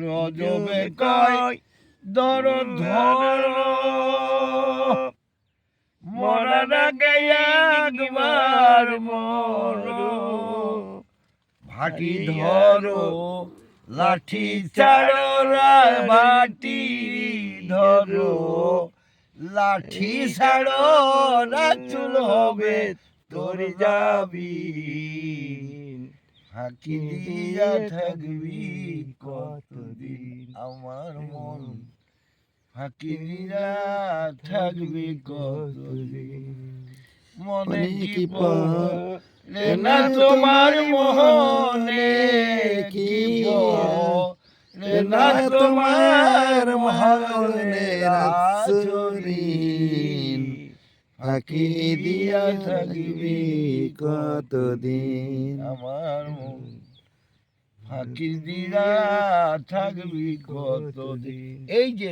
রজবে কয় দর ধর মরার আগে একবার মর ভাটি ধরো লাঠি ছাড়ো ভাটি ধরো লাঠি ছাড়ো চুল হবে তোর যাবি ফাঁকি দিয়া থাকবি কতদিন আমার মন ফাঁকি দিয়া থাকবি কতদিন মনে কি পড়ে না তোমার মোহনে কি পড়ে না তোমার মোহনে রাসুলিন ফাঁকি দিয়া থাকবি কতদিন আমার মন ফাঁকি দিয়া থাকবি কতদিন এই যে